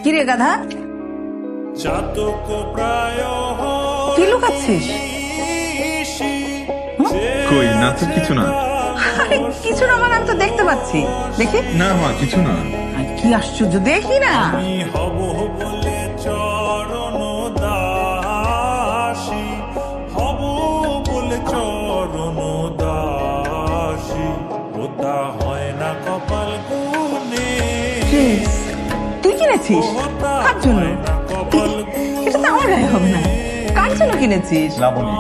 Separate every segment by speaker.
Speaker 1: কিরে গাধা, কি লুকাচ্ছিস?
Speaker 2: কই না তো, কিছু না।
Speaker 1: আরে কিছু না মানে আমি তো দেখতে পাচ্ছি। দেখি
Speaker 2: না মা, কিছু না।
Speaker 1: আরে কি আশ্চর্য, দেখি না। ড্রেস তুই কিনেছিস? কার জন্য? এটা তো আমার গায়ে হবে না। কার জন্য কিনেছিস?
Speaker 2: লাবণী,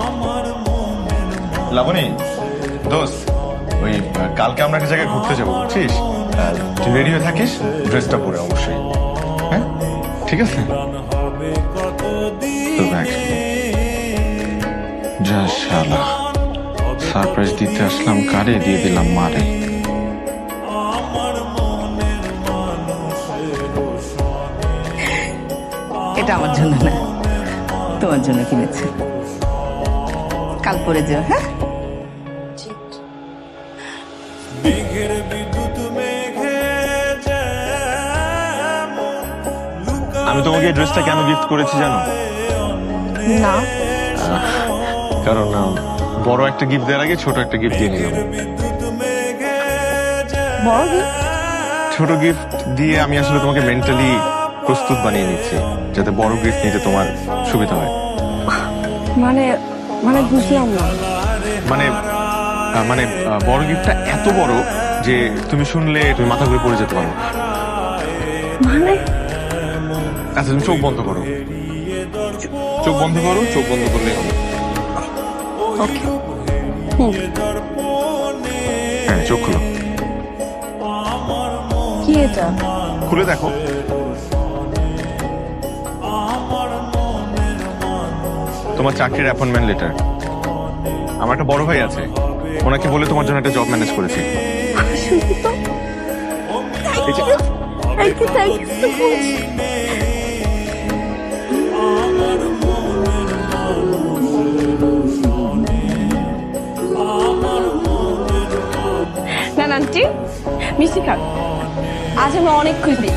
Speaker 2: লাবণী দোস্ত, ওই কালকে আমরা একটা জায়গায় ঘুরতে যাবো, বুঝছিস? তুই রেডি হয়ে থাকিস, ড্রেসটা পরে অবশ্যই। হ্যাঁ ঠিক আছে। তো দেখ, যা শালা, সারপ্রাইজ দিতে আসলাম কারে, দিয়ে দিলাম মারে।
Speaker 1: এটা আমার জন্য না, তোমার জন্য কিনেছি। কাল পরে যাও। হ্যাঁ
Speaker 2: আমি তোমাকে এই ড্রেসটা কেন গিফট করেছি জানো?
Speaker 1: না,
Speaker 2: কারণ বড় একটা গিফট দেওয়ার আগে ছোট একটা গিফট দিয়ে নিলাম।
Speaker 1: বড় gift?
Speaker 2: ছোট গিফট দিয়ে আমি আসলে তোমাকে মেন্টালি প্রস্তুত বানিয়ে নিচ্ছি, যাতে বড় গিফট নিতে তোমার সুবিধা হয়।
Speaker 3: মানে মানে বুঝলাম না।
Speaker 2: মানে মানে বড় গিফটটা এত বড় যে তুমি শুনলে তুমি মাথা ঘুরে পড়ে যেতে পারো।
Speaker 3: মানে
Speaker 2: আচ্ছা তুমি চোখ বন্ধ করো, চোখ বন্ধ করো, চোখ বন্ধ করলেই হবে।
Speaker 3: ওকে।
Speaker 2: হ্যাঁ চোখ খুলো,
Speaker 3: কি এটা?
Speaker 2: খুলে দেখো। তোমার চাকরির অ্যাপয়েন্টমেন্ট লেটার। আমার একটা বড় ভাই আছে, ওনাকে বলে তোমার জন্য একটা জব ম্যানেজ করেছি।
Speaker 3: শুধু তো থ্যাংক ইউ সো মাচ। না না আন্টি, মিষ্টি খান। আজ আমি অনেক খুশি।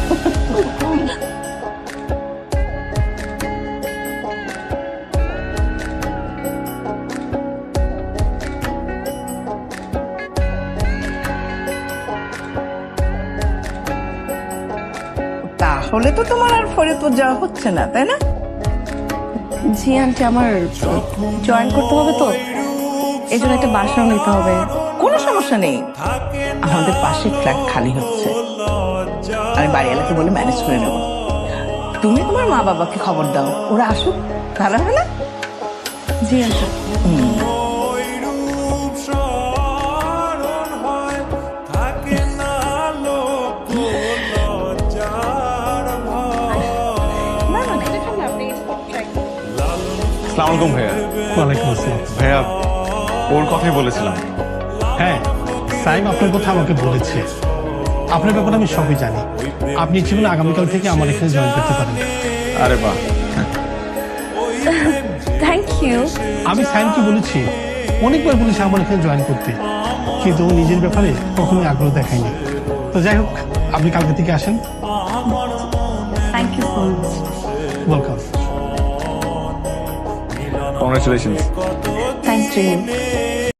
Speaker 1: তাহলে তো তোমার আর ফরিদপুর যাওয়া হচ্ছে না, তাই না?
Speaker 3: জি আন্টি, আমার জয়েন করতে হবে তো, এই জন্য একটা বাসাও নিতে হবে।
Speaker 1: কোনো সমস্যা নেই, আমাদের পাশে ফ্ল্যাট খালি হচ্ছে, আমি বাড়িওয়ালাকে বলে ম্যানেজ করে নেব। তুমি তোমার মা বাবাকে খবর দাও, ওরা আসুক, ভালো হবে না?
Speaker 3: জি আন্টি।
Speaker 2: আসসালামু আলাইকুম ভাইয়া।
Speaker 4: ওয়ালাইকুম আসসালাম।
Speaker 2: ভাইয়া ওর কথাই বলেছিলাম।
Speaker 4: হ্যাঁ, সাইম আপনার কথা আমাকে বলেছে। আপনার ব্যাপারে আমি সবই জানি। আপনি ইচ্ছে করলে আগামীকাল থেকে আমার এখানে জয়েন করতে পারেন।
Speaker 2: আরে বাহ,
Speaker 3: থ্যাংক ইউ।
Speaker 4: আমি সাইমকে বলেছি, অনেকবার বলেছি আমার এখানে জয়েন করতে, কিন্তু ও নিজের ব্যাপারে কখনোই আগ্রহ দেখায়নি। তো যাই হোক, আপনি কালকে থেকে আসেন।
Speaker 3: Thank you so much.
Speaker 4: Welcome.
Speaker 2: Congratulations.
Speaker 3: Thank you.